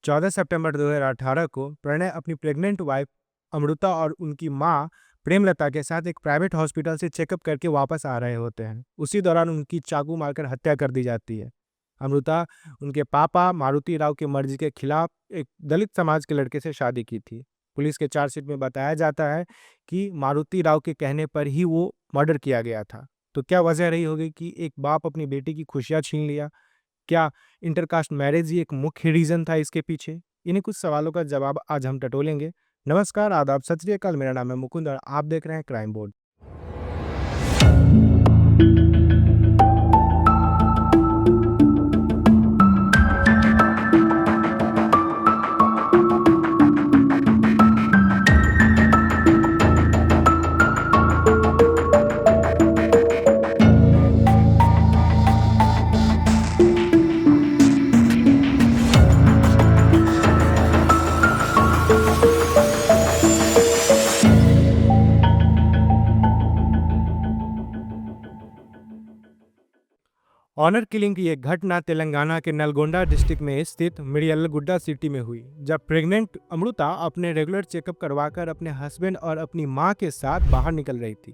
14 सितंबर 2018 को प्रणय अपनी pregnant wife Amrita और उनकी मां प्रेमलता के साथ एक प्राइवेट हॉस्पिटल से चेकअप करके वापस आ रहे होते हैं। उसी दौरान उनकी चाकू मारकर हत्या कर दी जाती है। अमृता उनके पापा मारुति राव की मर्जी के खिलाफ एक दलित समाज के लड़के से शादी की थी। पुलिस के चार्जशीट में बताया जाता है कि मारुति राव के कहने पर ही वो मर्डर किया गया था। तो क्या वजह रही होगी कि एक बाप अपनी बेटी की खुशियां छीन लिया? क्या इंटरकास्ट मैरिज ही एक मुख्य रीजन था इसके पीछे? इन्हीं कुछ सवालों का जवाब आज हम टटोलेंगे। नमस्कार, आदाब, सत श्री अकाल। मेरा नाम है मुकुंद और आप देख रहे हैं क्राइम बोर्ड। ऑनर किलिंग की एक घटना तेलंगाना के नलगोंडा डिस्ट्रिक्ट में स्थित मिर्यालगुड्डा सिटी में हुई, जब प्रेग्नेंट अमृता अपने रेगुलर चेकअप करवाकर अपने हस्बैंड और अपनी मां के साथ बाहर निकल रही थी।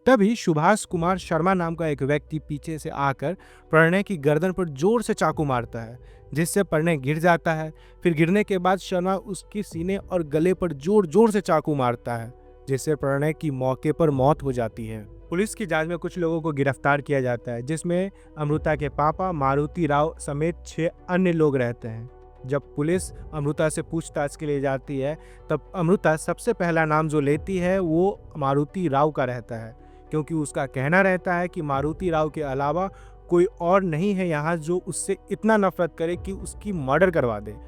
तभी सुभाष कुमार शर्मा नाम का एक व्यक्ति पीछे से आकर प्रणय की गर्दन पर जोर से चाकू मारता है, जिससे प्रणय गिर जाता है। फिर गिरने के बाद शर्मा उसकी सीने और गले पर जोर जोर से चाकू मारता है, जिससे प्रणय की मौके पर मौत हो जाती है। पुलिस की जांच में कुछ लोगों को गिरफ्तार किया जाता है, जिसमें अमृता के पापा मारुति राव समेत 6 अन्य लोग रहते हैं। जब पुलिस अमृता से पूछताछ के लिए जाती है, तब अमृता सबसे पहला नाम जो लेती है वो मारुति राव का रहता है, क्योंकि उसका कहना रहता है कि मारुति राव के अलावा कोई और नहीं है यहाँ जो उससे इतना नफरत करे कि उसकी मर्डर करवा दे।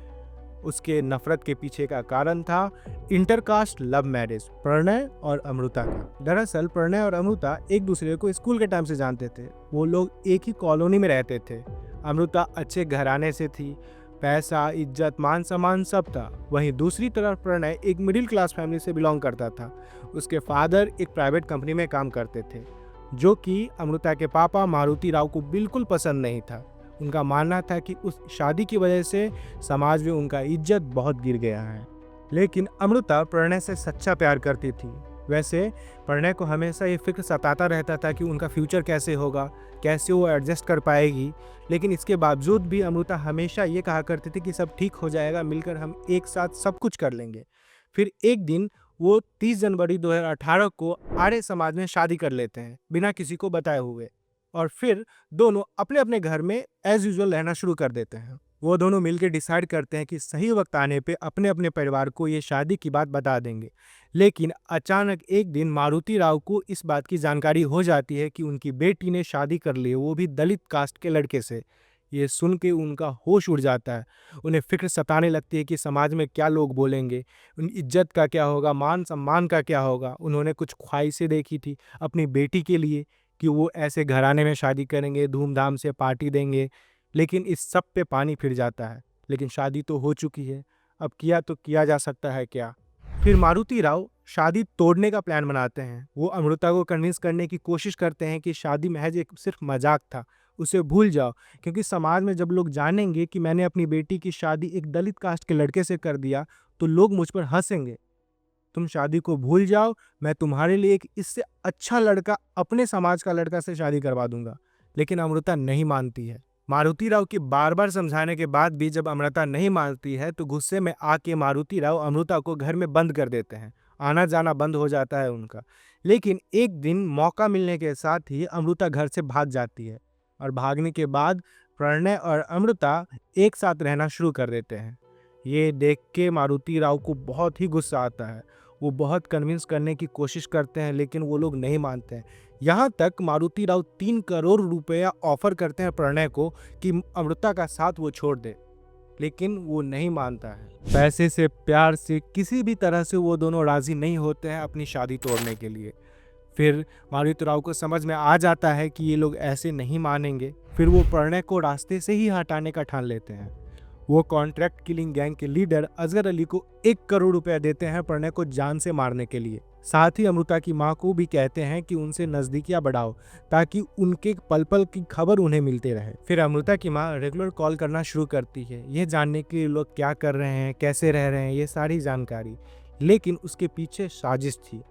उसके नफरत के पीछे का कारण था इंटरकास्ट लव मैरिज प्रणय और अमृता का। दरअसल प्रणय और अमृता एक दूसरे को स्कूल के टाइम से जानते थे। वो लोग एक ही कॉलोनी में रहते थे। अमृता अच्छे घराने से थी, पैसा, इज्जत, मान सम्मान सब था। वहीं दूसरी तरफ प्रणय एक मिडिल क्लास फैमिली से बिलोंग करता था। उसके फादर एक प्राइवेट कंपनी में काम करते थे, जो कि अमृता के पापा मारुति राव को बिल्कुल पसंद नहीं था। उनका मानना था कि उस शादी की वजह से समाज में उनका इज्जत बहुत गिर गया है। लेकिन अमृता प्रणय से सच्चा प्यार करती थी। वैसे प्रणय को हमेशा ये फिक्र सताता रहता था कि उनका फ्यूचर कैसे होगा, कैसे वो एडजस्ट कर पाएगी। लेकिन इसके बावजूद भी अमृता हमेशा ये कहा करती थी कि सब ठीक हो जाएगा, मिलकर हम एक साथ सब कुछ कर लेंगे। फिर एक दिन वो 30 जनवरी 2018 को आर्य समाज में शादी कर लेते हैं, बिना किसी को बताए हुए। और फिर दोनों अपने अपने घर में एज यूजुअल रहना शुरू कर देते हैं। वो दोनों मिलकर डिसाइड करते हैं कि सही वक्त आने पे अपने अपने परिवार को ये शादी की बात बता देंगे। लेकिन अचानक एक दिन मारुति राव को इस बात की जानकारी हो जाती है कि उनकी बेटी ने शादी कर ली है, वो भी दलित कास्ट के लड़के से। ये सुन के उनका होश उड़ जाता है। उन्हें फिक्र सताने लगती है कि समाज में क्या लोग बोलेंगे, उन इज्जत का क्या होगा, मान सम्मान का क्या होगा। उन्होंने कुछ ख्वाहिशें देखी थी अपनी बेटी के लिए कि वो ऐसे घराने में शादी करेंगे, धूमधाम से पार्टी देंगे। लेकिन इस सब पे पानी फिर जाता है। लेकिन शादी तो हो चुकी है, अब किया तो किया जा सकता है क्या। फिर मारुति राव शादी तोड़ने का प्लान बनाते हैं। वो अमृता को कन्विंस करने की कोशिश करते हैं कि शादी महज एक सिर्फ मजाक था, उसे भूल जाओ। क्योंकि समाज में जब लोग जानेंगे कि मैंने अपनी बेटी की शादी एक दलित कास्ट के लड़के से कर दिया, तो लोग मुझ पर हंसेंगे। तुम शादी को भूल जाओ, मैं तुम्हारे लिए एक इससे अच्छा लड़का अपने समाज का लड़का से शादी करवा दूंगा। लेकिन अमृता नहीं मानती है। मारुति राव की बार बार समझाने के बाद भी जब अमृता नहीं मानती है, तो गुस्से में आके मारुति राव अमृता को घर में बंद कर देते हैं। आना जाना बंद हो जाता है उनका। लेकिन एक दिन मौका मिलने के साथ ही अमृता घर से भाग जाती है, और भागने के बाद प्रणय और अमृता एक साथ रहना शुरू कर देते हैं। ये देख के मारुति राव को बहुत ही गुस्सा आता है। वो बहुत कन्विंस करने की कोशिश करते हैं, लेकिन वो लोग नहीं मानते हैं। यहाँ तक मारुति राव 3 करोड़ रुपया ऑफर करते हैं प्रणय को कि अमृता का साथ वो छोड़ दे, लेकिन वो नहीं मानता है। पैसे से, प्यार से, किसी भी तरह से वो दोनों राजी नहीं होते हैं अपनी शादी तोड़ने के लिए। फिर मारुति राव को समझ में आ जाता है कि ये लोग ऐसे नहीं मानेंगे। फिर वो प्रणय को रास्ते से ही हटाने का ठान लेते हैं। वो कॉन्ट्रैक्ट किलिंग गैंग के लीडर अजगर अली को 1 करोड़ रुपया देते हैं प्रणय को जान से मारने के लिए। साथ ही अमृता की माँ को भी कहते हैं कि उनसे नज़दीकियाँ बढ़ाओ ताकि उनके पल पल की खबर उन्हें मिलते रहे। फिर अमृता की माँ रेगुलर कॉल करना शुरू करती है, यह जानने के लिए लोग क्या कर रहे हैं, कैसे रह रहे हैं, ये सारी जानकारी। लेकिन उसके पीछे साजिश थी।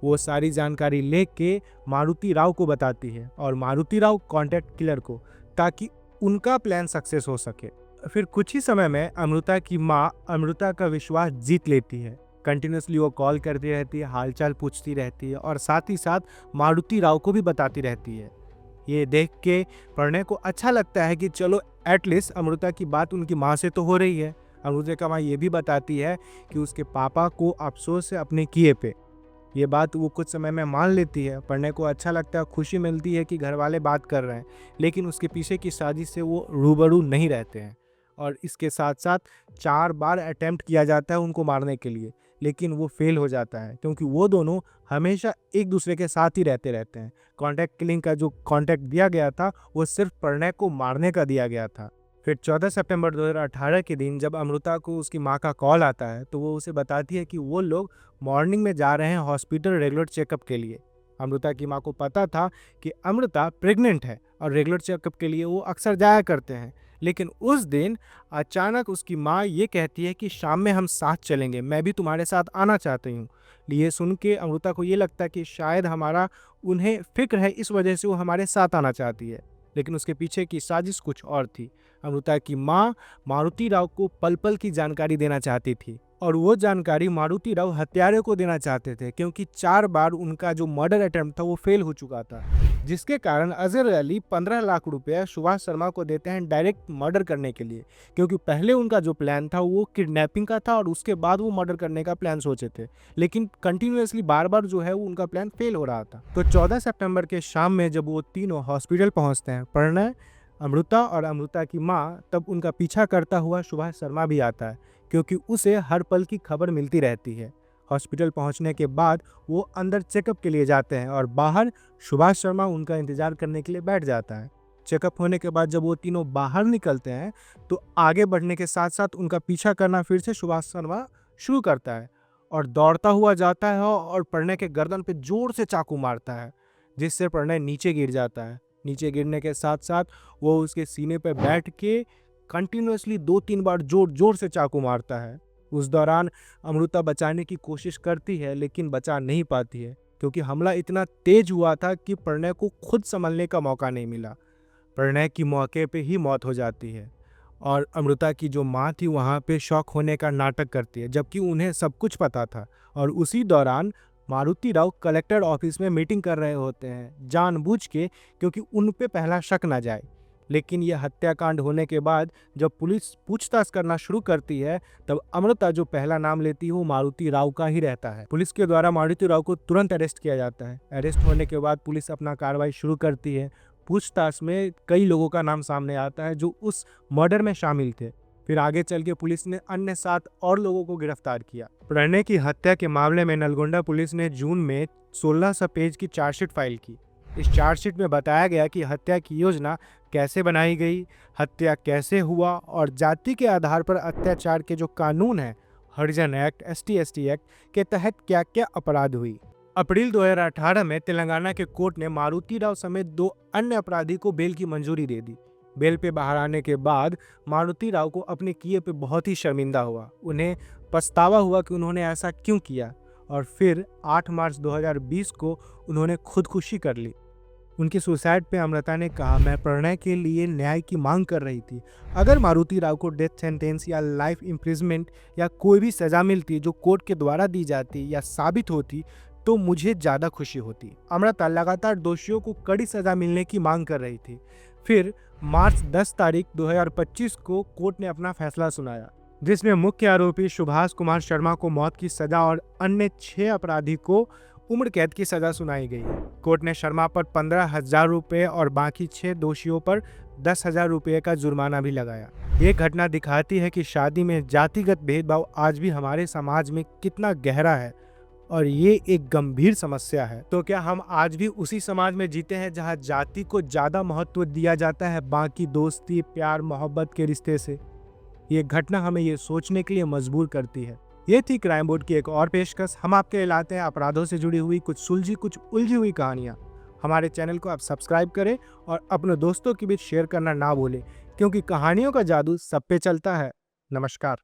वो सारी जानकारी लेके मारुति राव को बताती है और मारुति राव कॉन्टैक्ट किलर को, ताकि उनका प्लान सक्सेस हो सके। फिर कुछ ही समय में अमृता की माँ अमृता का विश्वास जीत लेती है। कंटिन्यूसली वो कॉल करती रहती है, हालचाल पूछती रहती है और साथ ही साथ मारुति राव को भी बताती रहती है। ये देख के प्रणय को अच्छा लगता है कि चलो एटलीस्ट अमृता की बात उनकी माँ से तो हो रही है। अमृता का माँ ये भी बताती है कि उसके पापा को अफसोस है अपने किए पे। ये बात वो कुछ समय में मान लेती है। प्रणय को अच्छा लगता है, खुशी मिलती है कि घर वाले बात कर रहे हैं, लेकिन उसके पीछे की साजिश से वो रूबरू नहीं रहते हैं। और इसके साथ साथ 4 बार अटेम्प्ट किया जाता है उनको मारने के लिए, लेकिन वो फेल हो जाता है क्योंकि वो दोनों हमेशा एक दूसरे के साथ ही रहते हैं। कॉन्टैक्ट किलिंग का जो कॉन्टैक्ट दिया गया था वो सिर्फ प्रणय को मारने का दिया गया था। फिर 14 सितंबर 2018 के दिन जब अमृता को उसकी माँ का कॉल आता है तो वो उसे बताती है कि वो लोग मॉर्निंग में जा रहे हैं हॉस्पिटल रेगुलर चेकअप के लिए। अमृता की माँ को पता था कि अमृता प्रेग्नेंट है और रेगुलर चेकअप के लिए वो अक्सर जाया करते हैं, लेकिन उस दिन अचानक उसकी माँ ये कहती है कि शाम में हम साथ चलेंगे, मैं भी तुम्हारे साथ आना चाहती हूँ। ये सुन के अमृता को ये लगता है कि शायद हमारा उन्हें फिक्र है, इस वजह से वो हमारे साथ आना चाहती है, लेकिन उसके पीछे की साजिश कुछ और थी। अमृता की माँ मारुति राव को पल पल की जानकारी देना चाहती थी और वो जानकारी मारुति राव हत्यारे को देना चाहते थे, क्योंकि 4 बार उनका जो मर्डर अटेम्प्ट था वो फेल हो चुका था, जिसके कारण अजहर अली 15 लाख रुपए सुभाष शर्मा को देते हैं डायरेक्ट मर्डर करने के लिए, क्योंकि पहले उनका जो प्लान था वो किडनैपिंग का था और उसके बाद वो मर्डर करने का प्लान सोचे थे, लेकिन कंटिन्यूअसली बार बार जो है वो उनका प्लान फेल हो रहा था। तो 14 सितंबर के शाम में जब वो तीनों हॉस्पिटल पहुंचते हैं, प्रणय, अमृता और अमृता की माँ, तब उनका पीछा करता हुआ सुभाष शर्मा भी आता है, क्योंकि उसे हर पल की खबर मिलती रहती है। हॉस्पिटल पहुंचने के बाद वो अंदर चेकअप के लिए जाते हैं और बाहर सुभाष शर्मा उनका इंतजार करने के लिए बैठ जाता है। चेकअप होने के बाद जब वो तीनों बाहर निकलते हैं तो आगे बढ़ने के साथ साथ उनका पीछा करना फिर से सुभाष शर्मा शुरू करता है और दौड़ता हुआ जाता है और प्रणय के गर्दन पे जोर से चाकू मारता है, जिससे प्रणय नीचे गिर जाता है। नीचे गिरने के साथ साथ वो उसके सीने पर बैठ के कंटिन्यूअसली 2-3 बार जोर जोर से चाकू मारता है। उस दौरान अमृता बचाने की कोशिश करती है लेकिन बचा नहीं पाती है, क्योंकि हमला इतना तेज हुआ था कि प्रणय को खुद संभलने का मौका नहीं मिला। प्रणय की मौके पे ही मौत हो जाती है और अमृता की जो माँ थी वहाँ पे शॉक होने का नाटक करती है, जबकि उन्हें सब कुछ पता था। और उसी दौरान मारुति राव कलेक्टर ऑफिस में मीटिंग कर रहे होते हैं जानबूझ के, क्योंकि उन पे पहला शक ना जाए। लेकिन यह हत्याकांड होने के बाद जब पुलिस पूछताछ करना शुरू करती है तब अमृता जो पहला नाम लेती है वो मारुति राव का ही रहता है। पुलिस के द्वारा मारुति राव को तुरंत अरेस्ट किया जाता है। अरेस्ट होने के बाद पुलिस अपना कार्रवाई शुरू करती है। पूछताछ में कई लोगों का नाम सामने आता है जो उस मर्डर में शामिल थे। फिर आगे चल के पुलिस ने अन्य 7 और लोगों को गिरफ्तार किया। प्रणय की हत्या के मामले में नलगोंडा पुलिस ने जून में 1600 पेज की चार्जशीट फाइल की। इस चार्जशीट में बताया गया कि हत्या की योजना कैसे बनाई गई, हत्या कैसे हुआ और जाति के आधार पर अत्याचार के जो कानून है, हरिजन एक्ट, ST/ST एक्ट के तहत क्या क्या अपराध हुई। अप्रैल 2018 में तेलंगाना के कोर्ट ने मारुति राव समेत 2 अन्य अपराधी को बेल की मंजूरी दे दी। बेल पे बाहर आने के बाद मारुति राव को अपने किए पे बहुत ही शर्मिंदा हुआ। उन्हें पछतावा हुआ कि उन्होंने ऐसा क्यों किया और फिर 8 मार्च 2020 को उन्होंने खुदकुशी कर ली। उनकी सुसाइड पे अमृता ने कहा, मैं प्रणय के लिए न्याय की मांग कर रही थी। अगर मारुति राव को डेथ सेंटेंस या लाइफ इम्प्रिजमेंट या कोई भी सजा मिलती जो कोर्ट के द्वारा दी जाती या साबित होती तो मुझे ज़्यादा खुशी होती। अमृता लगातार दोषियों को कड़ी सजा मिलने की मांग कर रही थी। फिर मार्च 10 तारीख 2025 को कोर्ट ने अपना फैसला सुनाया, जिसमें मुख्य आरोपी सुभाष कुमार शर्मा को मौत की सजा और अन्य 6 अपराधी को उम्र कैद की सजा सुनाई गई। कोर्ट ने शर्मा पर 15,000 रुपये और बाकी 6 दोषियों पर 10,000 रुपये का जुर्माना भी लगाया। ये घटना दिखाती है कि शादी में जातिगत भेदभाव आज भी हमारे समाज में कितना गहरा है और ये एक गंभीर समस्या है। तो क्या हम आज भी उसी समाज में जीते हैं जहाँ जाति को ज़्यादा महत्व दिया जाता है बाकी दोस्ती, प्यार, मोहब्बत के रिश्ते से? ये घटना हमें ये सोचने के लिए मजबूर करती है। ये थी क्राइम बोर्ड की एक और पेशकश। हम आपके लाते हैं अपराधों से जुड़ी हुई कुछ सुलझी कुछ उलझी हुई कहानियाँ। हमारे चैनल को आप सब्सक्राइब करें और अपने दोस्तों के बीच शेयर करना ना भूलें, क्योंकि कहानियों का जादू सब पे चलता है। नमस्कार।